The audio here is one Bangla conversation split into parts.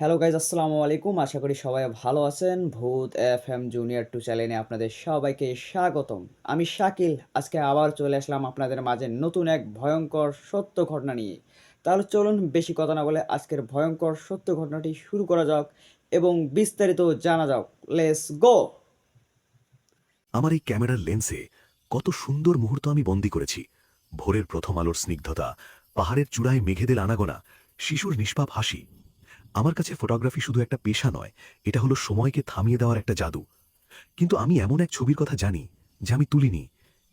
হ্যালো গাইজ আসসালামু আলাইকুম। আশা করি সবাই ভালো আছেন। ভূত এফএম জুনিয়র 2 চ্যানেলে আপনাদের সবাইকে স্বাগতম। আমি শাকিল। আজকে আবার চলে আসলাম আপনাদের মাঝে নতুন এক ভয়ঙ্কর সত্য ঘটনা নিয়ে। তাহলে চলুন বেশি কথা না বলে আজকের ভয়ঙ্কর সত্য ঘটনাটি শুরু করা যাক এবং বিস্তারিত জানা যাক। Let's go! আমার এই ক্যামেরার লেন্সে কত সুন্দর মুহূর্ত আমি বন্দী করেছি। ভোরের প্রথম আলোর স্নিগ্ধতা, পাহাড়ের চূড়ায় মেঘেদের আনাগোনা, শিশুর নিষ্পাপ হাসি। আমার কাছে ফটোগ্রাফি শুধু একটা পেশা নয়, এটা হলো সময়কে থামিয়ে দেওয়ার একটা জাদু। কিন্তু আমি এমন এক ছবির কথা জানি যে আমি তুলিনি,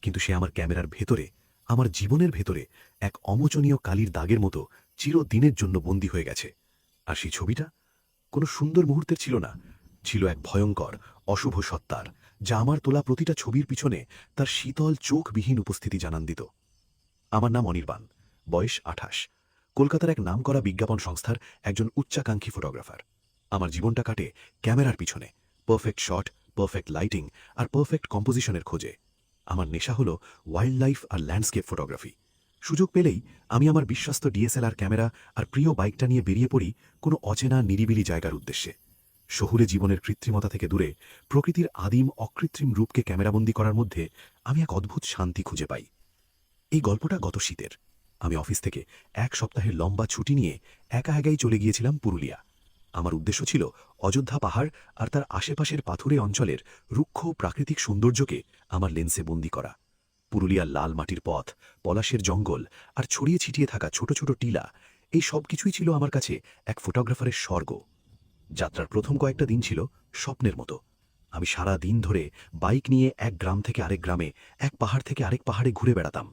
কিন্তু সে আমার ক্যামেরার ভেতরে, আমার জীবনের ভেতরে এক অমোচনীয় কালির দাগের মতো চিরদিনের জন্য বন্দী হয়ে গেছে। আর সেই ছবিটা কোনো সুন্দর মুহূর্তের ছিল না, ছিল এক ভয়ঙ্কর অশুভ সত্তার, যা আমার তোলা প্রতিটা ছবির পিছনে তার শীতল চোখবিহীন উপস্থিতি জানান দিত। আমার নাম অনির্বাণ, বয়স ২৮, কলকাতার এক নামকরা বিজ্ঞাপন সংস্থার একজন উচ্চাকাঙ্ক্ষী ফটোগ্রাফার। আমার জীবনটা কাটে ক্যামেরার পিছনে, পারফেক্ট শট, পারফেক্ট লাইটিং আর পারফেক্ট কম্পোজিশনের খোঁজে। আমার নেশা হল ওয়াইল্ড লাইফ আর ল্যান্ডস্কেপ ফটোগ্রাফি। সুযোগ পেলেই আমি আমার বিশ্বস্ত ডিএসএলআর ক্যামেরা আর প্রিয় বাইকটা নিয়ে বেরিয়ে পড়ি কোনো অচেনা নিরিবিলি জায়গার উদ্দেশ্যে। শহুরে জীবনের কৃত্রিমতা থেকে দূরে প্রকৃতির আদিম অকৃত্রিম রূপকে ক্যামেরাবন্দি করার মধ্যে আমি এক অদ্ভুত শান্তি খুঁজে পাই। এই গল্পটা গত শীতের। আমি অফিস থেকে এক সপ্তাহের লম্বা ছুটি নিয়ে একা একাই চলে গিয়েছিলাম পুরুলিয়া। আমার উদ্দেশ্য ছিল অযোধ্যা পাহাড় আর তার আশেপাশের পাথুরে অঞ্চলের রুক্ষ প্রাকৃতিক সৌন্দর্যকে আমার লেন্সে বন্দি করা। পুরুলিয়ার লাল মাটির পথ, পলাশের জঙ্গল আর ছড়িয়ে ছিটিয়ে থাকা ছোট ছোট টিলা, এই সব কিছুই ছিল আমার কাছে এক ফটোগ্রাফারের স্বর্গ। যাত্রার প্রথম কয়েকটা দিন ছিল স্বপ্নের মতো। আমি সারা দিন ধরে বাইক নিয়ে এক গ্রাম থেকে আরেক গ্রামে, এক পাহাড় থেকে আরেক পাহাড়ে ঘুরে বেড়াতাম।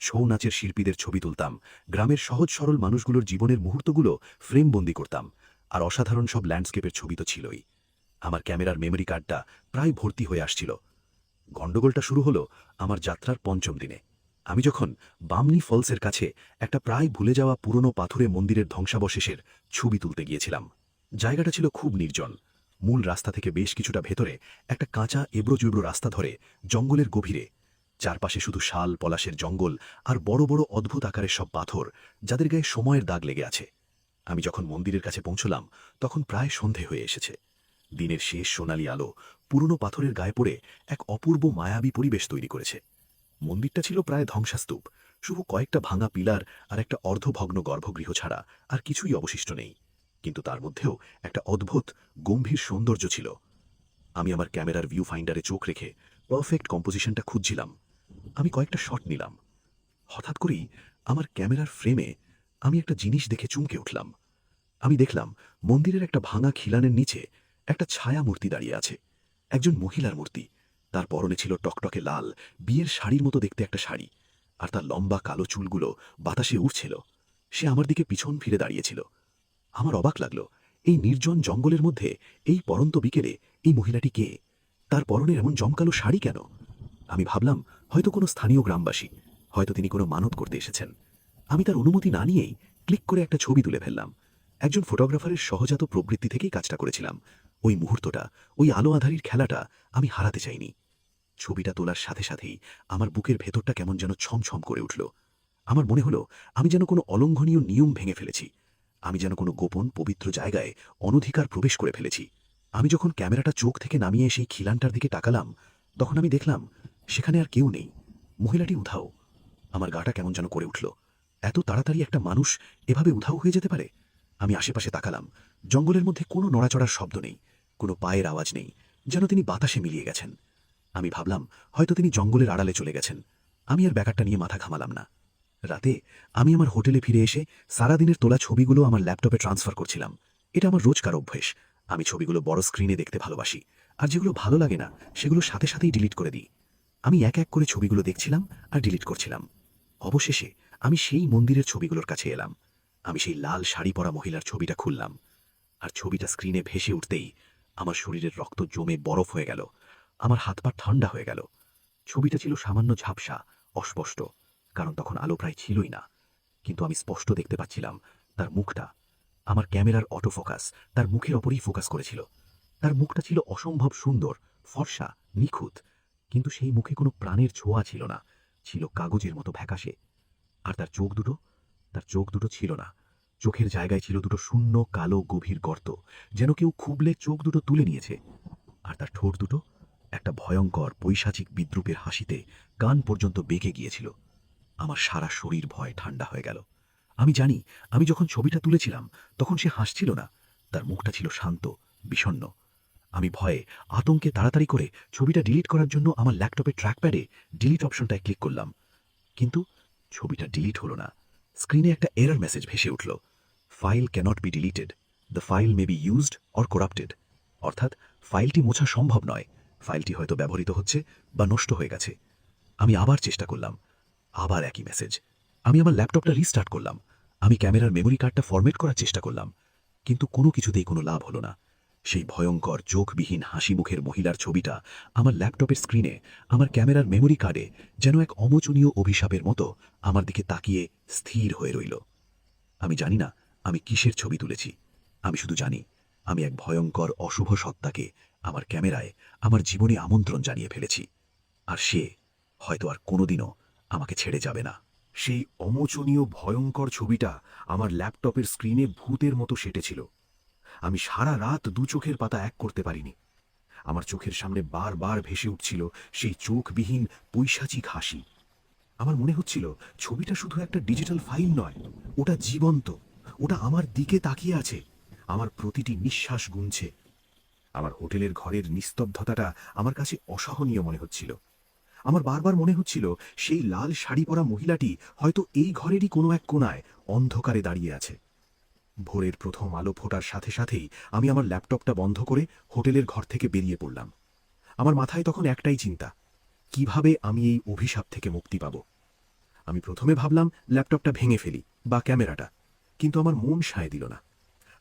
ছৌ নাচের শিল্পীদের ছবি তুলতাম, গ্রামের সহজ সরল মানুষগুলোর জীবনের মুহূর্তগুলো ফ্রেমবন্দি করতাম। আর অসাধারণ সব ল্যান্ডস্কেপের ছবি তো ছিলই। আমার ক্যামেরার মেমরি কার্ডটা প্রায় ভর্তি হয়ে আসছিল। গণ্ডগোলটা শুরু হলো আমার যাত্রার পঞ্চম দিনে। আমি যখন বামনি ফলসের কাছে একটা প্রায় ভুলে যাওয়া পুরনো পাথুরে মন্দিরের ধ্বংসাবশেষের ছবি তুলতে গিয়েছিলাম। জায়গাটা ছিল খুব নির্জন। মূল রাস্তা থেকে বেশ কিছুটা ভেতরে একটা কাঁচা এবড়োচুবড়ো রাস্তা ধরে জঙ্গলের গভীরে। চারপাশে শুধু শাল পলাশের জঙ্গল আর বড় বড় অদ্ভুত আকারের সব পাথর, যাদের গায়ে সময়ের দাগ লেগে আছে। আমি যখন মন্দিরের কাছে পৌঁছলাম তখন প্রায় সন্ধে হয়ে এসেছে। দিনের শেষ সোনালি আলো পুরনো পাথরের গায়ে পড়ে এক অপূর্ব মায়াবী পরিবেশ তৈরি করেছে। মন্দিরটা ছিল প্রায় ধ্বংসাস্তূপ, শুধু কয়েকটা ভাঙা পিলার আর একটা অর্ধভগ্ন গর্ভগৃহ ছাড়া আর কিছুই অবশিষ্ট নেই। কিন্তু তার মধ্যেও একটা অদ্ভুত গম্ভীর সৌন্দর্য ছিল। আমি আমার ক্যামেরার ভিউ ফাইন্ডারে চোখ রেখে পারফেক্ট কম্পোজিশনটা খুঁজছিলাম। আমি কয়েকটা শট নিলাম। হঠাৎ করেই আমার ক্যামেরার ফ্রেমে আমি একটা জিনিস দেখে চমকে উঠলাম। আমি দেখলাম মন্দিরের একটা ভাঙা খিলানের নিচে একটা ছায়া মূর্তি দাঁড়িয়ে আছে, একজন মহিলার মূর্তি। তার পরনে ছিল টকটকে লাল বিয়ের শাড়ির মতো দেখতে একটা শাড়ি, আর তার লম্বা কালো চুলগুলো বাতাসে উড়ছিল। সে আমার দিকে পিছন ফিরে দাঁড়িয়েছিল। আমার অবাক লাগলো, এই নির্জন জঙ্গলের মধ্যে এই পরন্ত বিকেলে এই মহিলাটি কে? তার পরনের এমন জমকালো শাড়ি কেন? আমি ভাবলাম হয়তো কোনো স্থানীয় গ্রামবাসী, হয়তো তিনি কোনো মানত করতে এসেছেন। আমি তার অনুমতি না নিয়েই ক্লিক করে একটা ছবি তুলে ফেললাম। একজন ফটোগ্রাফারের সহজাত প্রবৃত্তি থেকেই কাজটা করেছিলাম। ওই মুহূর্তটা, ওই আলো আধারির খেলাটা আমি হারাতে চাইনি। ছবিটা তোলার সাথে সাথেই আমার বুকের ভেতরটা কেমন যেন ছমছম করে উঠল। আমার মনে হলো আমি যেন কোনো অলঙ্ঘনীয় নিয়ম ভেঙে ফেলেছি। আমি যেন কোনো গোপন পবিত্র জায়গায় অনধিকার প্রবেশ করে ফেলেছি। আমি যখন ক্যামেরাটা চোখ থেকে নামিয়ে সেই খিলানটার দিকে তাকালাম, তখন আমি দেখলাম সেখানে আর কেউ নেই। মহিলাটি উধাও। আমার গাটা কেমন যেন করে উঠল। এত তাড়াতাড়ি একটা মানুষ এভাবে উধাও হয়ে যেতে পারে? আমি আশেপাশে তাকালাম। জঙ্গলের মধ্যে কোনো নড়াচড়ার শব্দ নেই, কোনো পায়ের আওয়াজ নেই, যেন তিনি বাতাসে মিলিয়ে গেছেন। আমি ভাবলাম হয়তো তিনি জঙ্গলের আড়ালে চলে গেছেন। আমি আর ব্যাপারটা নিয়ে মাথা ঘামালাম না। রাতে আমি আমার হোটেলে ফিরে এসে সারাদিনের তোলা ছবিগুলো আমার ল্যাপটপে ট্রান্সফার করছিলাম। এটা আমার রোজকার অভ্যেস। আমি ছবিগুলো বড় স্ক্রিনে দেখতে ভালোবাসি, আর যেগুলো ভালো লাগে না সেগুলো সাথে সাথেই ডিলিট করে দিই। আমি এক এক করে ছবিগুলো দেখছিলাম আর ডিলিট করছিলাম। অবশেষে আমি সেই মন্দিরের ছবিগুলোর কাছে এলাম। আমি সেই লাল শাড়ি পরা মহিলার ছবিটা খুললাম, আর ছবিটা স্ক্রিনে ভেসে উঠতেই আমার শরীরের রক্ত জমে বরফ হয়ে গেল। আমার হাত পা ঠান্ডা হয়ে গেল। ছবিটা ছিল সামান্য ঝাপসা, অস্পষ্ট, কারণ তখন আলো প্রায় ছিলই না। কিন্তু আমি স্পষ্ট দেখতে পাচ্ছিলাম তার মুখটা। আমার ক্যামেরার অটো ফোকাস তার মুখের ওপরেই ফোকাস করেছিল। তার মুখটা ছিল অসম্ভব সুন্দর, ফর্সা, নিখুঁত, কিন্তু সেই মুখে কোনো প্রাণের ছোঁয়া ছিল না, ছিল কাগজের মতো ফ্যাকাশে। আর তার চোখ দুটো ছিল না। চোখের জায়গায় ছিল দুটো শূন্য কালো গভীর গর্ত, যেন কেউ খুবলে চোখ দুটো তুলে নিয়েছে। আর তার ঠোঁট দুটো একটা ভয়ঙ্কর পৈশাচিক বিদ্রূপের হাসিতে কান পর্যন্ত বেঁকে গিয়েছিল। আমার সারা শরীর ভয়ে ঠান্ডা হয়ে গেল। আমি জানি, আমি যখন ছবিটা তুলেছিলাম তখন সে হাসছিল না, তার মুখটা ছিল শান্ত, বিষণ্ণ। আমি ভয়ে, আতঙ্কে তাড়াতাড়ি করে ছবিটা ডিলিট করার জন্য আমার ল্যাপটপের ট্র্যাকপ্যাডে ডিলিট অপশনটায় ক্লিক করলাম। কিন্তু ছবিটা ডিলিট হলো না। স্ক্রিনে একটা এরর মেসেজ ভেসে উঠল, file can't be deleted, the file may be used or corrupted. অর্থাৎ ফাইলটি মোছা সম্ভব নয়, ফাইলটি হয়তো ব্যবহৃত হচ্ছে বা নষ্ট হয়ে গেছে। আমি আবার চেষ্টা করলাম, আবার একই মেসেজ। আমি আমার ল্যাপটপটা রিস্টার্ট করলাম, আমি ক্যামেরার মেমোরি কার্ডটা ফরম্যাট করার চেষ্টা করলাম, কিন্তু কোনো কিছুতেই কোনো লাভ হলো না। সেই ভয়ঙ্কর চোখবিহীন হাসি মুখের মহিলার ছবিটা আমার ল্যাপটপের স্ক্রিনে, আমার ক্যামেরার মেমোরি কার্ডে যেন এক অমোচনীয় অভিশাপের মতো আমার দিকে তাকিয়ে স্থির হয়ে রইল। আমি জানি না আমি কিসের ছবি তুলেছি, আমি শুধু জানি আমি এক ভয়ঙ্কর অশুভ সত্তাকে আমার ক্যামেরায় আমার জীবনে আমন্ত্রণ জানিয়ে ফেলেছি। আর সে হয়তো আর কোনোদিনও আমাকে ছেড়ে যাবে না। সেই অমোচনীয় ভয়ঙ্কর ছবিটা আমার ল্যাপটপের স্ক্রিনে ভূতের মতো সেটেছিল। আমি সারা রাত দু চোখের পাতা এক করতে পারিনি। আমার চোখের সামনে বারবার ভেসে উঠছিল সেই চোখবিহীন পৈশাচিক হাসি। আমার মনে হচ্ছিল ছবিটা শুধু একটা ডিজিটাল ফাইল নয়, ওটা জীবন্ত, ওটা আমার দিকে তাকিয়ে আছে, আমার প্রতিটি নিঃশ্বাস গুনছে। আমার হোটেলের ঘরের নিস্তব্ধতাটা আমার কাছে অসহনীয় মনে হচ্ছিল। আমার বারবার মনে হচ্ছিল সেই লাল শাড়ি পরা মহিলাটি হয়তো এই ঘরেরই কোনো এক কোণায় অন্ধকারে দাঁড়িয়ে আছে। ভোরের প্রথম আলো ফোটার সাথে সাথেই আমি আমার ল্যাপটপটা বন্ধ করে হোটেলের ঘর থেকে বেরিয়ে পড়লাম। আমার মাথায় তখন একটাই চিন্তা, কিভাবে আমি এই অভিশাপ থেকে মুক্তি পাব। আমি প্রথমে ভাবলাম ল্যাপটপটা ভেঙে ফেলি বা ক্যামেরাটা, কিন্তু আমার মন সায় দিল না।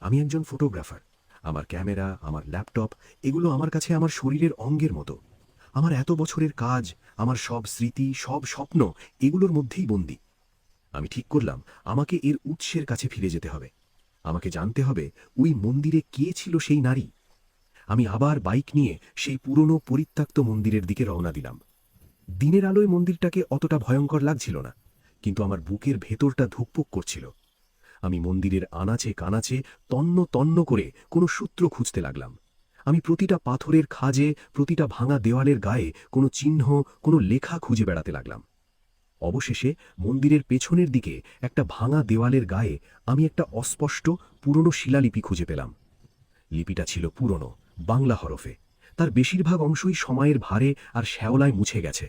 আমি একজন ফটোগ্রাফার, আমার ক্যামেরা, আমার ল্যাপটপ, এগুলো আমার কাছে আমার শরীরের অঙ্গের মতো। আমার এত বছরের কাজ, আমার সব স্মৃতি, সব স্বপ্ন এগুলোর মধ্যেই বন্দী। আমি ঠিক করলাম আমাকে এর উৎসের কাছে ফিরে যেতে হবে। আমাকে জানতে হবে ওই মন্দিরে কে ছিল সেই নারী। আমি আবার বাইক নিয়ে সেই পুরনো পরিত্যক্ত মন্দিরের দিকে রওনা দিলাম। দিনের আলোয় মন্দিরটাকে অতটা ভয়ঙ্কর লাগছিল না, কিন্তু আমার বুকের ভেতরটা ধুকপুক করছিল। আমি মন্দিরের আনাচে কানাচে তন্ন তন্ন করে কোনো সূত্র খুঁজতে লাগলাম। আমি প্রতিটা পাথরের খাজে, প্রতিটা ভাঙা দেওয়ালের গায়ে কোনো চিহ্ন, কোনো লেখা খুঁজে বেড়াতে লাগলাম। অবশেষে মন্দিরের পেছনের দিকে একটা ভাঙা দেওয়ালের গায়ে আমি একটা অস্পষ্ট পুরনো শিলালিপি খুঁজে পেলাম। লিপিটা ছিল পুরনো, বাংলা হরফে। তার বেশিরভাগ অংশই সময়ের ভারে আর শ্যাওলায় মুছে গেছে,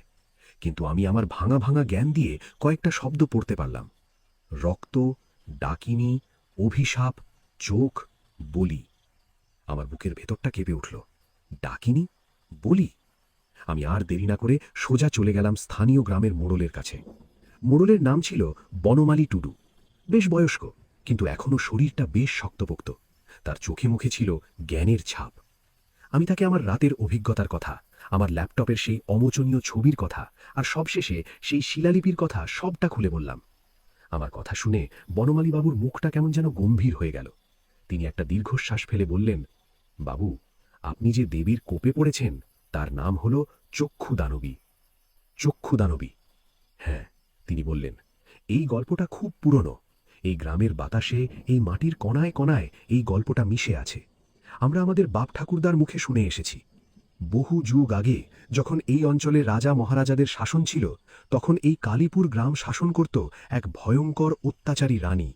কিন্তু আমি আমার ভাঙা ভাঙা জ্ঞান দিয়ে কয়েকটা শব্দ পড়তে পারলাম। রক্ত, ডাকিনী, অভিশাপ, চোখ, বলি। আমার বুকের ভেতরটা কেঁপে উঠল। ডাকিনী, বলি! আমি আর দেরি না করে সোজা চলে গেলাম স্থানীয় গ্রামের মোড়লের কাছে। মোড়লের নাম ছিল বনমালী টুডু। বেশ বয়স্ক, কিন্তু এখনও শরীরটা বেশ শক্তপোক্ত। তার চোখে মুখে ছিল জ্ঞানের ছাপ। আমি তাকে আমার রাতের অভিজ্ঞতার কথা, আমার ল্যাপটপের সেই অমোচনীয় ছবির কথা, আর সবশেষে সেই শিলালিপির কথা সবটা খুলে বললাম। আমার কথা শুনে বনমালীবাবুর মুখটা কেমন যেন গম্ভীর হয়ে গেল। তিনি একটা দীর্ঘশ্বাস ফেলে বললেন, বাবু, আপনি যে দেবীর কোপে পড়েছেন তার নাম হল চক্ষু দানবী। চক্ষু দানবী? হ্যাঁ, তিনি বললেন, এই গল্পটা খুব পুরনো। এই গ্রামের বাতাসে, এই মাটির কণায় কণায় এই গল্পটা মিশে আছে। আমরা আমাদের বাপ ঠাকুরদার মুখে শুনে এসেছি। বহু যুগ আগে যখন এই অঞ্চলে রাজা মহারাজাদের শাসন ছিল, তখন এই কালীপুর গ্রাম শাসন করত এক ভয়ঙ্কর অত্যাচারী রানী।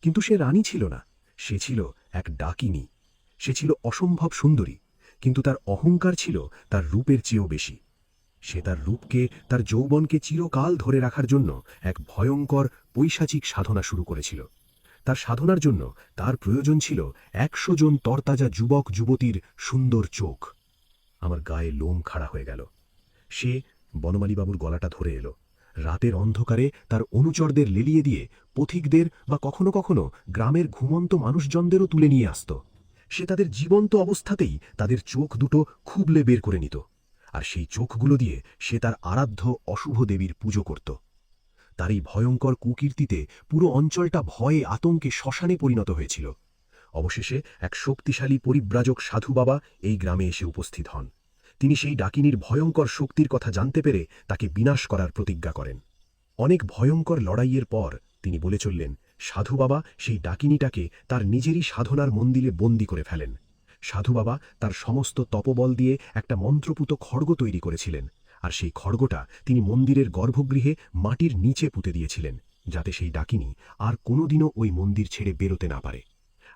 কিন্তু সে রানী ছিল না, সে ছিল এক ডাকিনী। সে ছিল অসম্ভব সুন্দরী, কিন্তু তার অহংকার ছিল তার রূপের চেয়েও বেশি। সে তার রূপকে, তার যৌবনকে চিরকাল ধরে রাখার জন্য এক ভয়ঙ্কর পৈশাচিক সাধনা শুরু করেছিল। তার সাধনার জন্য তার প্রয়োজন ছিল ১০০ জন তরতাজা যুবক যুবতীর সুন্দর চোখ। আমার গায়ে লোম খাড়া হয়ে গেল। সে বনমালীবাবুর গলাটা ধরে এলো। রাতের অন্ধকারে তার অনুচরদের লেলিয়ে দিয়ে পথিকদের বা কখনো কখনো গ্রামের ঘুমন্ত মানুষজনদেরও তুলে নিয়ে আসত। সে তাদের জীবন্ত অবস্থাতেই তাদের চোখ দুটো খুবলে বের করে নিত, আর সেই চোখগুলো দিয়ে সে তার আরাধ্য অশুভ দেবীর পুজো করত। তার এই ভয়ঙ্কর কুকীর্তিতে পুরো অঞ্চলটা ভয়ে আতঙ্কে শ্মশানে পরিণত হয়েছিল। অবশেষে এক শক্তিশালী পরিব্রাজক সাধু বাবা এই গ্রামে এসে উপস্থিত হন। তিনি সেই ডাকিনীর ভয়ঙ্কর শক্তির কথা জানতে পেরে তাকে বিনাশ করার প্রতিজ্ঞা করেন। অনেক ভয়ঙ্কর লড়াইয়ের পর তিনি বলে চললেন, সাধু বাবা সেই ডাকিনীটাকে তার নিজেরই সাধনার মন্দিরে বন্দী করে ফেলেন। সাধু বাবা তার সমস্ত তপবল দিয়ে একটা মন্ত্রপুত খড়গ তৈরি করেছিলেন, আর সেই খড়গটা তিনি মন্দিরের গর্ভগৃহে মাটির নিচে পুঁতে দিয়েছিলেন, যাতে সেই ডাকিনী আর কোনোদিনও ওই মন্দির ছেড়ে বেরোতে না পারে।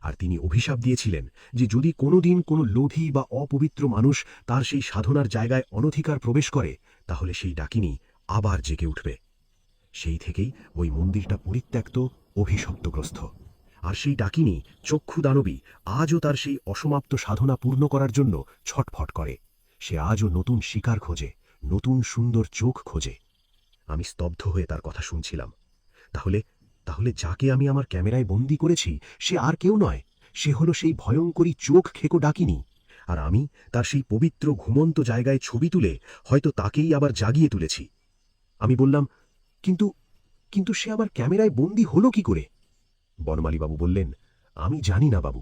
আর তিনি অভিশাপ দিয়েছিলেন যে যদি কোনোদিন কোনো লোভী বা অপবিত্র মানুষ তার সেই সাধনার জায়গায় অনধিকার প্রবেশ করে, তাহলে সেই ডাকিনী আবার জেগে উঠবে। সেই থেকেই ওই মন্দিরটা পরিত্যক্ত, অভিশপ্তগ্রস্ত। আর সেই ডাকিনী চক্ষু দানবী আজও তার সেই অসমাপ্ত সাধনা পূর্ণ করার জন্য ছটফট করে। সে আজও নতুন শিকার খোঁজে, নতুন সুন্দর চোখ খোঁজে। আমি স্তব্ধ হয়ে তার কথা শুনছিলাম। তাহলে তাহলে যাকে আমি আমার ক্যামেরায় বন্দী করেছি সে আর কেউ নয়, সে হলো সেই ভয়ঙ্করী চোখ খেকো ডাকিনী। আর আমি তার সেই পবিত্র ঘুমন্ত জায়গায় ছবি তুলে হয়তো তাকেই আবার জাগিয়ে তুলেছি। আমি বললাম, কিন্তু কিন্তু সে আমার ক্যামেরায় বন্দী হলো কি করে? বনমালীবাবু বললেন, আমি জানি না বাবু,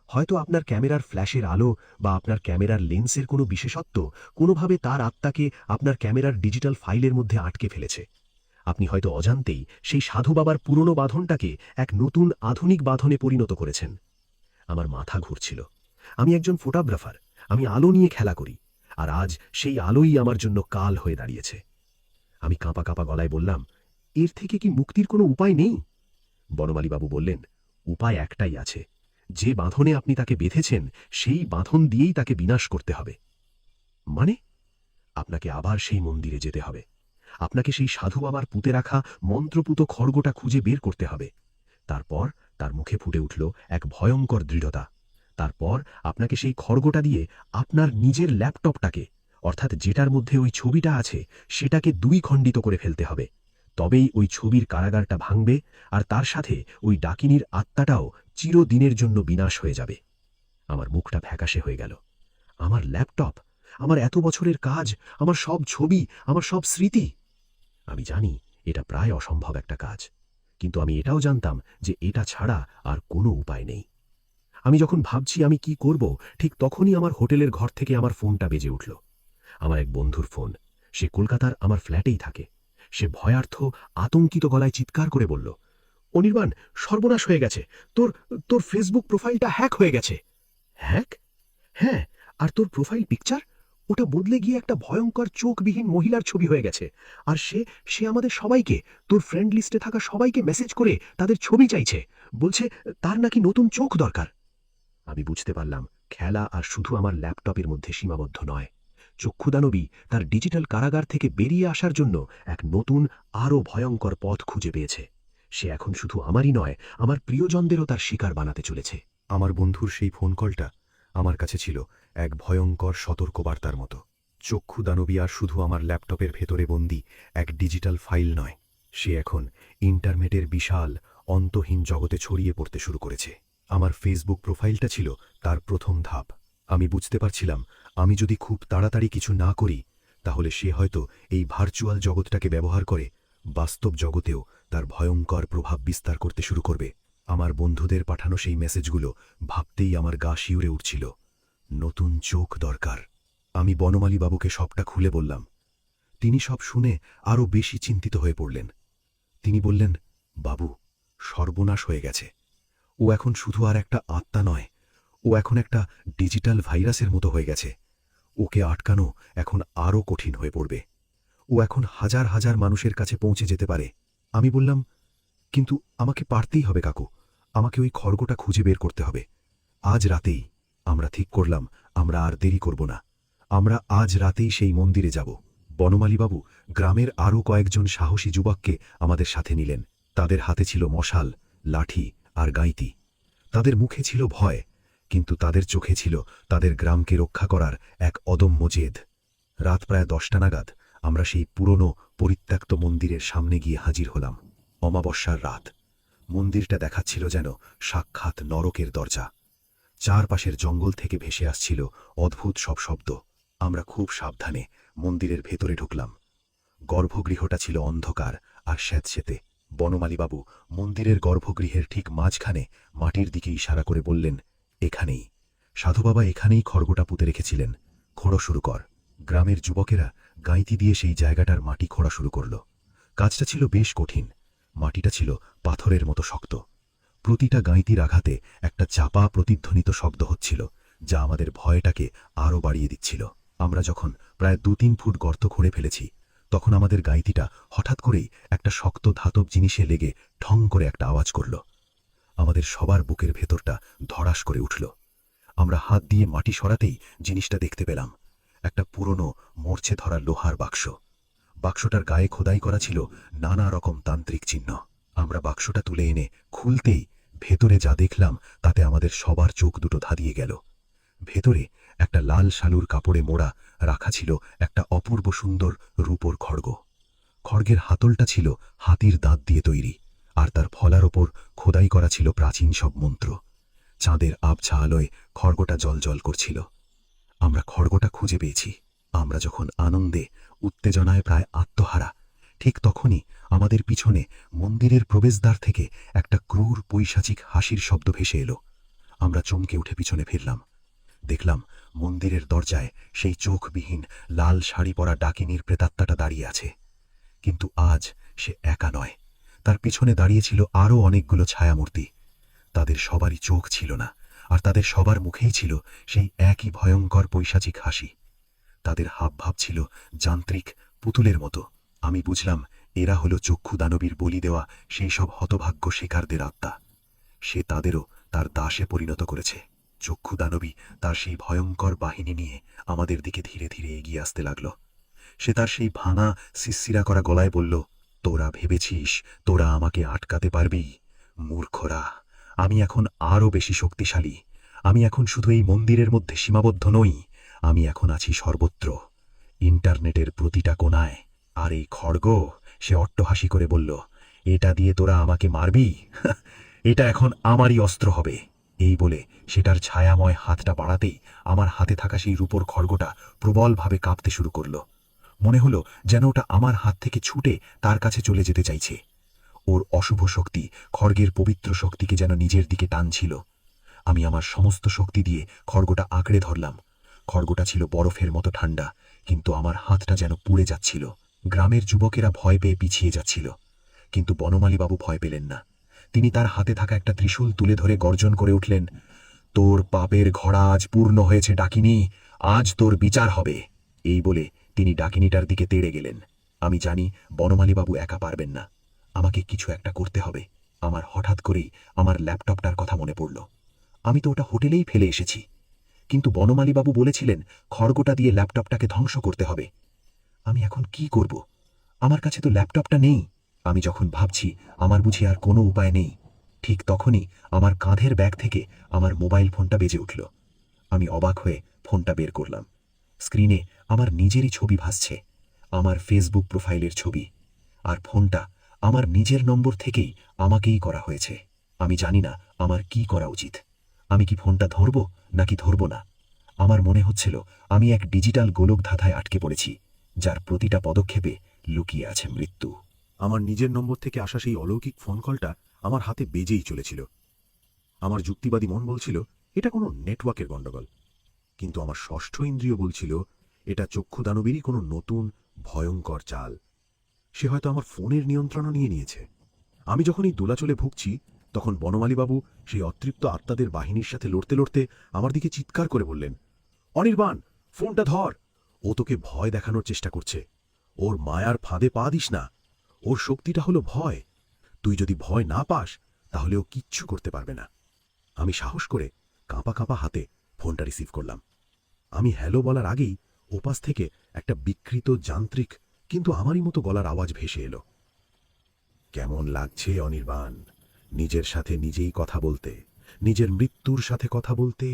হয়তো আপনার ক্যামেরার ফ্ল্যাশের আলো বা আপনার ক্যামেরার লেন্সের কোনো বিশেষত্ব কোনোভাবে তার আত্মাকে আপনার ক্যামেরার ডিজিটাল ফাইলের মধ্যে আটকে ফেলেছে। আপনি হয়তো অজান্তেই সেই সাধু বাবার পুরনো বাঁধনটাকে এক নতুন আধুনিক বাঁধনে পরিণত করেছেন। আমার মাথা ঘুরছিল। আমি একজন ফটোগ্রাফার, আমি আলো নিয়ে খেলা করি, আর আজ সেই আলোই আমার জন্য কাল হয়ে দাঁড়িয়েছে। আমি কাঁপা কাঁপা গলায় বললাম, এর থেকে কি মুক্তির কোনো উপায় নেই? বনমালীবাবু বললেন, উপায় একটাই আছে। যে বাঁধনে আপনি তাকে বেঁধেছেন সেই বাঁধন দিয়েই তাকে বিনাশ করতে হবে। মানে? আপনাকে আবার সেই মন্দিরে যেতে হবে। আপনাকে সেই সাধু বাবার পুঁতে রাখা মন্ত্রপুত খড়গটা খুঁজে বের করতে হবে। তারপর তার মুখে ফুটে উঠল এক ভয়ঙ্কর দৃঢ়তা। তারপর আপনাকে সেই খড়গটা দিয়ে আপনার নিজের ল্যাপটপটাকে, অর্থাৎ যেটার মধ্যে ওই ছবিটা আছে, সেটাকে দুই খণ্ডিত করে ফেলতে হবে। তবেই ওই ছবির কারাগারটা ভাঙবে, আর তার সাথে ওই ডাকিনীর আত্মাটাও চিরদিনের জন্য বিনাশ হয়ে যাবে। আমার মুখটা ফ্যাকাশে হয়ে গেল। আমার ল্যাপটপ, আমার এত বছরের কাজ, আমার সব ছবি, আমার সব স্মৃতি। আমি জানি এটা প্রায় অসম্ভব একটা কাজ, কিন্তু আমি এটাও জানতাম যে এটা ছাড়া আর কোনো উপায় নেই। আমি যখন ভাবছি আমি কি করব, ঠিক তখনই আমার হোটেলের ঘর থেকে আমার ফোনটা বেজে উঠল। আমার এক বন্ধুর ফোন। সে কলকাতার আমার ফ্ল্যাটেই থাকে। সে ভয়ার্থ, আতঙ্কিত গলায় চিৎকার করে বলল, অনির্বাণ, সর্বনাশ হয়ে গেছে। তোর তোর ফেসবুক প্রোফাইলটা হ্যাক হয়ে গেছে। হ্যাক? হ্যাঁ, আর তোর প্রোফাইল পিকচার, ওটা বদলে গিয়ে একটা ভয়ঙ্কর চোখবিহীন মহিলার ছবি হয়ে গেছে। আর সে সে আমাদের সবাইকে, তোর ফ্রেন্ড লিস্টে থাকা সবাইকে মেসেজ করে তাদের ছবি চাইছে। বলছে তার নাকি নতুন চোখ দরকার। আমি বুঝতে পারলাম খেলা আর শুধু আমার ল্যাপটপের মধ্যে সীমাবদ্ধ নয়। চক্ষুদানবী তার ডিজিটাল কারাগার থেকে বেরিয়ে আসার জন্য এক নতুন, আরও ভয়ঙ্কর পথ খুঁজে পেয়েছে। সে এখন শুধু আমারই নয়, আমার প্রিয়জনদেরও তার শিকার বানাতে চলেছে। আমার বন্ধুর সেই ফোন কলটা আমার কাছে ছিল এক ভয়ঙ্কর সতর্কবার্তার মতো। চক্ষুদানবী আর শুধু আমার ল্যাপটপের ভেতরে বন্দী এক ডিজিটাল ফাইল নয়, সে এখন ইন্টারনেটের বিশাল, অন্তহীন জগতে ছড়িয়ে পড়তে শুরু করেছে। আমার ফেসবুক প্রোফাইলটা ছিল তার প্রথম ধাপ। আমি বুঝতে পারছিলাম আমি যদি খুব তাড়াতাড়ি কিছু না করি, তাহলে সে হয়তো এই ভার্চুয়াল জগৎটাকে ব্যবহার করে বাস্তব জগতেও তার ভয়ঙ্কর প্রভাব বিস্তার করতে শুরু করবে। আমার বন্ধুদের পাঠানো সেই মেসেজগুলো ভাবতেই আমার গা শিউরে উঠছিল। নতুন চোখ দরকার। আমি বনমালীবাবুকে সবটা খুলে বললাম। তিনি সব শুনে আরও বেশি চিন্তিত হয়ে পড়লেন। তিনি বললেন, বাবু, সর্বনাশ হয়ে গেছে। ও এখন শুধু আর একটা আত্মা নয়, ও এখন একটা ডিজিটাল ভাইরাসের মতো হয়ে গেছে। ওকে আটকানো এখন আরও কঠিন হয়ে পড়বে। ও এখন হাজার হাজার মানুষের কাছে পৌঁছে যেতে পারে। আমি বললাম, কিন্তু আমাকে পারতেই হবে কাকু, আমাকে ওই খড়গটা খুঁজে বের করতে হবে। আজ রাতেই আমরা ঠিক করলাম আমরা আর দেরি করব না। আমরা আজ রাতেই সেই মন্দিরে যাব। বনমালীবাবু গ্রামের আরও কয়েকজন সাহসী যুবককে আমাদের সাথে নিলেন। তাদের হাতে ছিল মশাল, লাঠি আর গাইতি। তাদের মুখে ছিল ভয়, কিন্তু তাদের চোখে ছিল তাদের গ্রামকে রক্ষা করার এক অদম্য জেদ। রাত প্রায় 10টা নাগাদ আমরা সেই পুরনো পরিত্যক্ত মন্দিরের সামনে গিয়ে হাজির হলাম। অমাবস্যার রাত। মন্দিরটা দেখাচ্ছিল যেন সাক্ষাৎ নরকের দরজা। চারপাশের জঙ্গল থেকে ভেসে আসছিল অদ্ভুত সব শব্দ। আমরা খুব সাবধানে মন্দিরের ভেতরে ঢুকলাম। গর্ভগৃহটা ছিল অন্ধকার আর স্যাঁতসেঁতে। বনমালীবাবু মন্দিরের গর্ভগৃহের ঠিক মাঝখানে মাটির দিকে ইশারা করে বললেন, এখানেই। সাধুবাবা এখানেই খড়গটা পুঁতে রেখেছিলেন। খোঁড়ো শুরু কর। গ্রামের যুবকেরা গাঁইতি দিয়ে সেই জায়গাটার মাটি খোঁড়া শুরু করল। কাজটা ছিল বেশ কঠিন। মাটিটা ছিল পাথরের মতো শক্ত। প্রতিটা গাঁইতির আঘাতে একটা চাপা প্রতিধ্বনিত শব্দ হচ্ছিল, যা আমাদের ভয়টাকে আরও বাড়িয়ে দিচ্ছিল। আমরা যখন প্রায় 2-3 ফুট গর্ত খুঁড়ে ফেলেছি, তখন আমাদের গাঁইতিটা হঠাৎ করেই একটা শক্ত ধাতব জিনিসে লেগে ঠং করে একটা আওয়াজ করল। আমাদের সবার বুকের ভেতরটা ধড়াস করে উঠল। আমরা হাত দিয়ে মাটি সরাতেই জিনিসটা দেখতে পেলাম, একটা পুরনো মরচে ধরা লোহার বাক্স। বাক্সটার গায়ে খোদাই করা ছিল নানা রকম তান্ত্রিক চিহ্ন। আমরা বাক্সটা তুলে এনে খুলতেই ভেতরে যা দেখলাম তাতে আমাদের সবার চোখ দুটো ধাঁধিয়ে গেল। ভেতরে একটা লাল শালুর কাপড়ে মোড়া রাখা ছিল একটা অপূর্ব সুন্দর রূপোর খড়গ। খড়গের হাতলটা ছিল হাতির দাঁত দিয়ে তৈরি, আর তার ফলার ওপর খোদাই করা ছিল প্রাচীন সব মন্ত্র। চাঁদের আবছা আলোয় খড়গটা জ্বলজ্বল করছিল। আমরা খড়গটা খুঁজে পেয়েছি। আমরা যখন আনন্দে উত্তেজনায় প্রায় আত্মহারা, ঠিক তখনই আমাদের পিছনে মন্দিরের প্রবেশদ্বার থেকে একটা ক্রূর পৈশাচিক হাসির শব্দ ভেসে এলো। আমরা চমকে উঠে পিছনে ফিরলাম। দেখলাম মন্দিরের দরজায় সেই চোখবিহীন লাল শাড়ি পরা ডাকিনীর প্রেতাত্মাটা দাঁড়িয়ে আছে। কিন্তু আজ সে একা নয়, তার পিছনে দাঁড়িয়েছিল আরও অনেকগুলো ছায়ামূর্তি। তাদের সবারই চোখ ছিল না, আর তাদের সবার মুখেই ছিল সেই একই ভয়ঙ্কর পৈশাচিক হাসি। তাদের হাবভাব ছিল যান্ত্রিক পুতুলের মতো। আমি বুঝলাম এরা হলো চক্ষু দানবীর বলি দেওয়া সেই সব হতভাগ্য শিকারদের আত্মা। সে তাদেরও তার দাসে পরিণত করেছে। চক্ষু দানবী তার সেই ভয়ঙ্কর বাহিনী নিয়ে আমাদের দিকে ধীরে ধীরে এগিয়ে আসতে লাগল। সে তার সেই ভাঙা শিরশিরা করা গলায় বলল, তোরা ভেবেছিস তোরা আমাকে আটকাতে পারবি? মূর্খরা! আমি এখন আরও বেশি শক্তিশালী। আমি এখন শুধু এই মন্দিরের মধ্যে সীমাবদ্ধ নই, আমি এখন আছি সর্বত্র, ইন্টারনেটের প্রতিটা কোণায়। আর এই খড়গ, সে অট্টহাসি করে বলল, এটা দিয়ে তোরা আমাকে মারবি? এটা এখন আমারই অস্ত্র হবে। এই বলে সেটার ছায়াময় হাতটা বাড়াতেই আমার হাতে থাকা সেই রূপোর খড়গটা প্রবলভাবে কাঁপতে শুরু করল। মনে হলো যেন ওটা আমার হাত থেকে ছুটে তার কাছে চলে যেতে চাইছে। ওর অশুভ শক্তি খড়গের পবিত্র শক্তিকে যেন নিজের দিকে টানছিল। আমি আমার সমস্ত শক্তি দিয়ে খড়গটা আঁকড়ে ধরলাম। খড়গটা ছিল বরফের মতো ঠান্ডা, কিন্তু আমার হাতটা যেন পুড়ে যাচ্ছিল। গ্রামের যুবকেরা ভয় পেয়ে পিছিয়ে যাচ্ছিল, কিন্তু বনমালীবাবু ভয় পেলেন না। তিনি তার হাতে থাকা একটা ত্রিশূল তুলে ধরে গর্জন করে উঠলেন, তোর পাপের ঘোড়া আজ পূর্ণ হয়েছে ডাকিনী, আজ তোর বিচার হবে। এই বলে তিনি ডাকিনীটার দিকে তেড়ে গেলেন। আমি জানি বনমালীবাবু একা পারবেন না, আমাকে কিছু একটা করতে হবে। আমার হঠাৎ করেই আমার ল্যাপটপটার কথা মনে পড়ল। আমি তো ওটা হোটেলেই ফেলে এসেছি, কিন্তু বনমালীবাবু বলেছিলেন খড়গটা দিয়ে ল্যাপটপটাকে ধ্বংস করতে হবে। আমি এখন কি করব? আমার কাছে তো ল্যাপটপটা নেই। আমি যখন ভাবছি আমার বুঝি আর কোনো উপায় নেই, ঠিক তখনই আমার কাঁধের ব্যাগ থেকে আমার মোবাইল ফোনটা বেজে উঠল। আমি অবাক হয়ে ফোনটা বের করলাম। স্ক্রিনে আমার নিজেরই ছবি ভাসছে, আমার ফেসবুক প্রোফাইলের ছবি। আর ফোনটা আমার নিজের নম্বর থেকেই আমাকেই করা হয়েছে। আমি জানি না আমার কি করা উচিত। আমি কি ফোনটা ধরব নাকি ধরব না? আমার মনে হচ্ছিল আমি এক ডিজিটাল গোলকধাঁধায় আটকে পড়েছি, যার প্রতিটা পদক্ষেপে লুকিয়ে আছে মৃত্যু। আমার নিজের নম্বর থেকে আসা সেই অলৌকিক ফোন কলটা আমার হাতে বেজেই চলেছিল। আমার যুক্তিবাদী মন বলছিল এটা কোনো নেটওয়ার্কের গণ্ডগোল, কিন্তু আমার ষষ্ঠ ইন্দ্রিয় বলছিল এটা চক্ষু দানবেরই কোনো নতুন ভয়ঙ্কর চাল। সে হয়তো আমার ফোনের নিয়ন্ত্রণও নিয়ে নিয়েছে। আমি যখন এই দোলাচলে ভুগছি, তখন বনমালীবাবু সেই অতৃপ্ত আত্মাদের বাহিনীর সাথে লড়তে লড়তে আমার দিকে চিৎকার করে বললেন, অনির্বাণ, ফোনটা ধর। ও তোকে ভয় দেখানোর চেষ্টা করছে। ওর মায়ার ফাঁদে পা দিস না। ওর শক্তিটা হলো ভয়। তুই যদি ভয় না পাস, তাহলে ও কিচ্ছু করতে পারবে না। আমি সাহস করে কাঁপা কাঁপা হাতে ফোনটা রিসিভ করলাম। আমি হ্যালো বলার আগেই ওপাশ থেকে একটা বিকৃত যান্ত্রিক কিন্তু আমারই মতো গলার আওয়াজ ভেসে এলো, কেমন লাগছে অনির্বাণ, নিজের সাথে নিজেই কথা বলতে, নিজের মৃত্যুর সাথে কথা বলতে?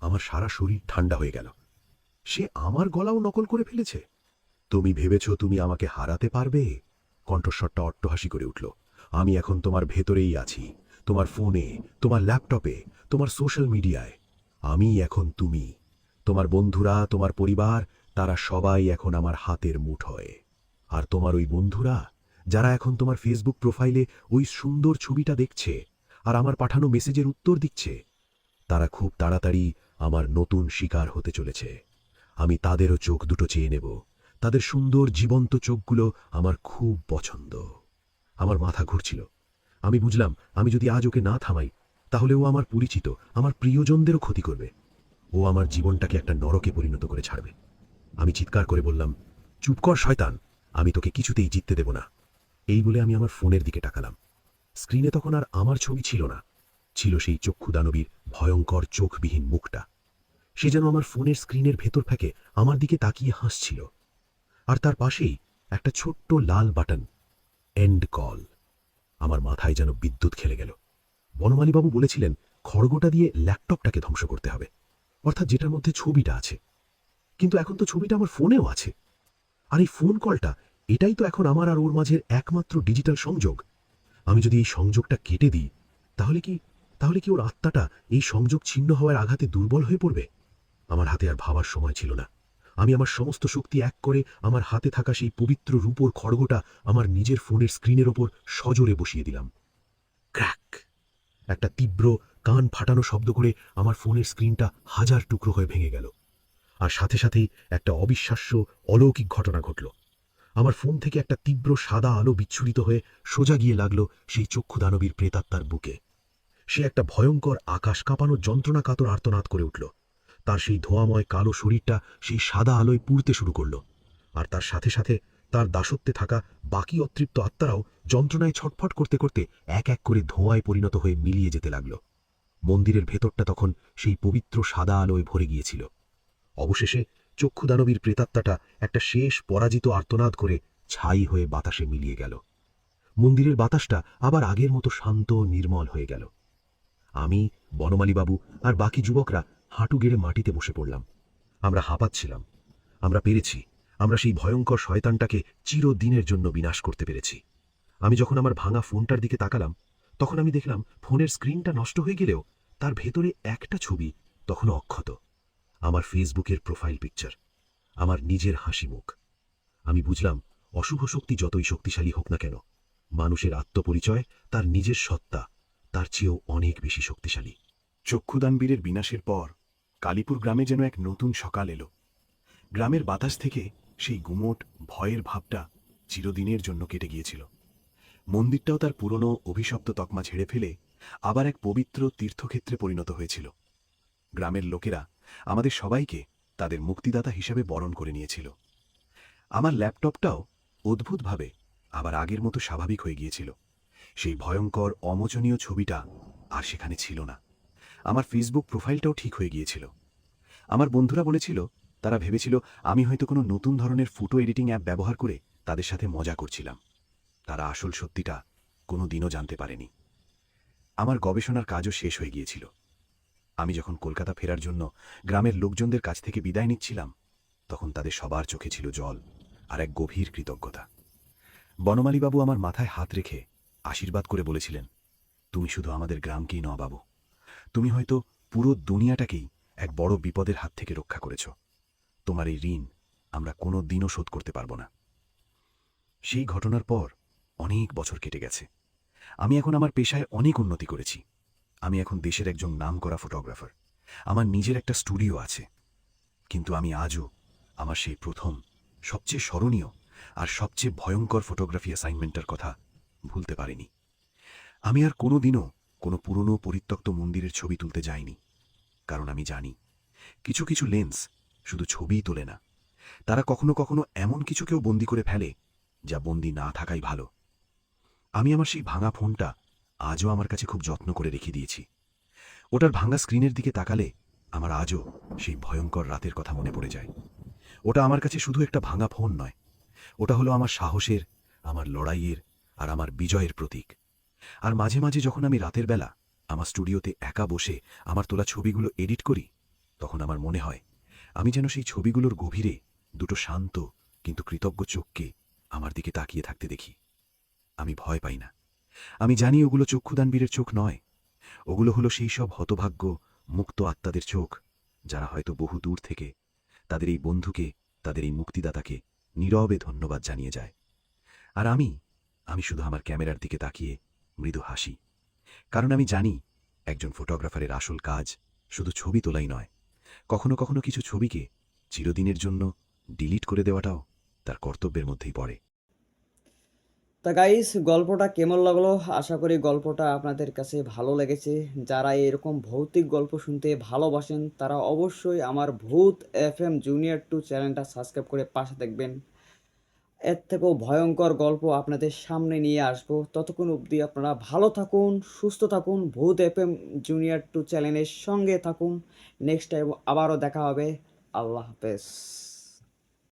আমার সারা শরীর ঠান্ডা হয়ে গেল। সে আমার গলাও নকল করে ফেলেছে। তুমি ভেবেছ তুমি আমাকে হারাতে পারবে? কণ্ঠস্বরটা অট্টহাসি করে উঠল। আমি এখন তোমার ভেতরেই আছি, তোমার ফোনে, তোমার ল্যাপটপে, তোমার সোশ্যাল মিডিয়ায়। আমি এখন তুমি। তোমার বন্ধুরা, তোমার পরিবার, তারা সবাই এখন আমার হাতের মুঠোয়। আর তোমার ওই বন্ধুরা, যারা এখন তোমার ফেসবুক প্রোফাইলে ওই সুন্দর ছবিটা দেখছে আর আমার পাঠানো মেসেজের উত্তর দিচ্ছে, তারা খুব তাড়াতাড়ি আমার নতুন শিকার হতে চলেছে। আমি তাদেরও চোখ দুটো চেয়ে নেব। তাদের সুন্দর জীবন্ত চোখগুলো আমার খুব পছন্দ। আমার মাথা ঘুরছিল। আমি বুঝলাম আমি যদি আজ ওকে না থামাই তাহলে ও আমার পরিচিত, আমার প্রিয়জনদেরও ক্ষতি করবে। ও আমার জীবনটাকে একটা নরকে পরিণত করে ছাড়বে। আমি চিৎকার করে বললাম, চুপ কর শয়তান, আমি তোকে কিছুতেই জিততে দেব না। এই বলে আমি আমার ফোনের দিকে তাকালাম। স্ক্রিনে তখন আর আমার ছবি ছিল না, ছিল সেই চক্ষু দানবীর ভয়ঙ্কর চোখবিহীন মুখটা। সে যেন আমার ফোনের স্ক্রিনের ভেতর থেকে আমার দিকে তাকিয়ে হাসছিল। আর তার পাশেই একটা ছোট্ট লাল বাটন, এন্ড কল। আমার মাথায় যেন বিদ্যুৎ খেলে গেল। বনমালীবাবু বলেছিলেন খড়গোটা দিয়ে ল্যাপটপটাকে ধ্বংস করতে হবে, অর্থাৎ যেটার মধ্যে ছবিটা আছে। কিন্তু এখন তো ছবিটা আমার ফোনেও আছে। আর এই ফোন কলটা, এটাই তো এখন আমার আর ওর মাঝের একমাত্র ডিজিটাল সংযোগ। আমি যদি এই সংযোগটা কেটে দিই তাহলে কি ওর আত্মাটা এই সংযোগ ছিন্ন হওয়ার আঘাতে দুর্বল হয়ে পড়বে? আমার হাতে আর ভাবার সময় ছিল না। আমি আমার সমস্ত শক্তি এক করে আমার হাতে থাকা সেই পবিত্র রূপোর খড়গোটা আমার নিজের ফোনের স্ক্রিনের ওপর সজোরে বসিয়ে দিলাম। ক্র্যাক! একটা তীব্র কান ফাটানো শব্দ করে আমার ফোনের স্ক্রিনটা হাজার টুকরো হয়ে ভেঙে গেল। আর সাথে সাথেই একটা অবিশ্বাস্য অলৌকিক ঘটনা ঘটল। আমার ফোন থেকে একটা তীব্র সাদা আলো বিচ্ছুরিত হয়ে সোজা গিয়ে লাগল সেই চক্ষুদানবীর প্রেতাত্মার বুকে। সে একটা ভয়ঙ্কর আকাশ কাঁপানো যন্ত্রণা কাতর আর্তনাদ করে উঠল। তার সেই ধোঁয়াময় কালো শরীরটা সেই সাদা আলোয় পুড়তে শুরু করল। আর তার সাথে সাথে তার দাসত্বে থাকা বাকি অতৃপ্ত আত্মারাও যন্ত্রণায় ছটফট করতে করতে এক এক করে ধোঁয়ায় পরিণত হয়ে মিলিয়ে যেতে লাগল। মন্দিরের ভেতরটা তখন সেই পবিত্র সাদা আলোয় ভরে গিয়েছিল। অবশেষে চক্ষুদানবীর প্রেতাত্মাটা একটা শেষ পরাজিত আর্তনাদ করে ছাই হয়ে বাতাসে মিলিয়ে গেল। মন্দিরের বাতাসটা আবার আগের মতো শান্ত নির্মল হয়ে গেল। আমি, বনমালীবাবু আর বাকি যুবকরা হাঁটু গেড়ে মাটিতে বসে পড়লাম। আমরা হাঁপাচ্ছিলাম। আমরা পেরেছি। আমরা সেই ভয়ঙ্কর শয়তানটাকে চিরদিনের জন্য বিনাশ করতে পেরেছি। আমি যখন আমার ভাঙা ফোনটার দিকে তাকালাম, তখন আমি দেখলাম ফোনের স্ক্রিনটা নষ্ট হয়ে গেলেও তার ভেতরে একটা ছবি তখনও অক্ষত। আমার ফেসবুকের প্রোফাইল পিকচার, আমার নিজের হাসি মুখ। আমি বুঝলাম অশুভ শক্তি যতই শক্তিশালী হোক না কেন, মানুষের আত্মপরিচয়, তার নিজের সত্তা, তার চেয়েও অনেক বেশি শক্তিশালী। চক্ষুদানবীরের বিনাশের পর কালীপুর গ্রামে যেন এক নতুন সকাল এলো। গ্রামের বাতাস থেকে সেই গুমোট ভয়ের ভাবটা চিরদিনের জন্য কেটে গিয়েছিল। মন্দিরটাও তার পুরনো অভিশপ্ত তকমা ঝেড়ে ফেলে আবার এক পবিত্র তীর্থক্ষেত্রে পরিণত হয়েছিল। গ্রামের লোকেরা আমাদের সবাইকে তাদের মুক্তিদাতা হিসেবে বরণ করে নিয়েছিল। আমার ল্যাপটপটাও অদ্ভুতভাবে আবার আগের মতো স্বাভাবিক হয়ে গিয়েছিল। সেই ভয়ঙ্কর অমোচনীয় ছবিটা আর সেখানে ছিল না। আমার ফেসবুক প্রোফাইলটাও ঠিক হয়ে গিয়েছিল। আমার বন্ধুরা বলেছিল, তারা ভেবেছিল আমি হয়তো কোনো নতুন ধরনের ফটো এডিটিং অ্যাপ ব্যবহার করে তাদের সাথে মজা করছিলাম। তারা আসল সত্যিটা কোনো দিনও জানতে পারেনি। আমার গবেষণার কাজও শেষ হয়ে গিয়েছিল। আমি যখন কলকাতা ফেরার জন্য গ্রামের লোকজনদের কাছ থেকে বিদায় নিচ্ছিলাম, তখন তাদের সবার চোখে ছিল জল আর এক গভীর কৃতজ্ঞতা। বনমালীবাবু আমার মাথায় হাত রেখে আশীর্বাদ করে বলেছিলেন, তুমি শুধু আমাদের গ্রামকেই নও বাবু, তুমি হয়তো পুরো দুনিয়াটাকেই এক বড় বিপদের হাত থেকে রক্ষা করেছ। তোমার এই ঋণ আমরা কোনো দিনও শোধ করতে পারব না। সেই ঘটনার পর অনেক বছর কেটে গেছে। আমি এখন আমার পেশায় অনেক উন্নতি করেছি। আমি এখন দেশের একজন নামকরা ফটোগ্রাফার। আমার নিজের একটা স্টুডিও আছে। কিন্তু আমি আজও আমার সেই প্রথম, সবচেয়ে স্মরণীয় আর সবচেয়ে ভয়ঙ্কর ফটোগ্রাফি অ্যাসাইনমেন্টের কথা ভুলতে পারিনি। আমি আর কোনো দিনও কোনো পুরনো পরিত্যক্ত মন্দিরের ছবি তুলতে যাইনি, কারণ আমি জানি কিছু কিছু লেন্স শুধু ছবিই তোলে না, তারা কখনো কখনো এমন কিছুকেও বন্দি করে ফেলে যা বন্দি না থাকাই ভালো। আমি আমার সেই ভাঙা ফোনটা আজও আমার কাছে খুব যত্ন করে রেখে দিয়েছি। ওটার ভাঙা স্ক্রিনের দিকে তাকালে আমার আজও সেই ভয়ঙ্কর রাতের কথা মনে পড়ে যায়। ওটা আমার কাছে শুধু একটা ভাঙা ফোন নয়, ওটা হলো আমার সাহসের, আমার লড়াইয়ের আর আমার বিজয়ের প্রতীক। আর মাঝে মাঝে যখন আমি রাতের বেলা আমার স্টুডিওতে একা বসে আমার তোলা ছবিগুলো এডিট করি, তখন আমার মনে হয় আমি যেন সেই ছবিগুলোর গভীরে দুটো শান্ত কিন্তু কৃতজ্ঞ চোখকে আমার দিকে তাকিয়ে থাকতে দেখি। আমি ভয় পাই না। আমি জানি ওগুলো চক্ষুদানবীরের চোখ নয়, ওগুলো হলো সেই সব হতভাগ্য মুক্ত আত্মাদের চোখ, যারা হয়তো বহু দূর থেকে তাদের এই বন্ধুকে, তাদের এই মুক্তিদাতাকে নীরবে ধন্যবাদ জানিয়ে যায়। আর আমি শুধু আমার ক্যামেরার দিকে তাকিয়ে মৃদু হাসি, কারণ আমি জানি একজন ফটোগ্রাফারের আসল কাজ শুধু ছবি তোলাই নয়, কখনো কখনো কিছু ছবিকে চিরদিনের জন্য ডিলিট করে দেওয়াটাও তার কর্তব্যের মধ্যেই পড়ে। তা গাইস গল্পটা কেমন লাগলো? আশা করি গল্পটা আপনাদের কাছে ভালো লেগেছে। যারা এরকম ভৌতিক গল্প শুনতে ভালোবাসেন তারা অবশ্যই আমার ভূত এফএম জুনিয়র 2 চ্যানেলটা সাবস্ক্রাইব করে পাশে থাকবেন। এর থেকেও ভয়ঙ্কর গল্প আপনাদের সামনে নিয়ে আসবো। ততক্ষণ অবধি আপনারা ভালো থাকুন, সুস্থ থাকুন। ভূত এফএম জুনিয়র 2 চ্যানেলের সঙ্গে থাকুন। নেক্সট টাইম আবারও দেখা হবে। আল্লাহ হাফেজ।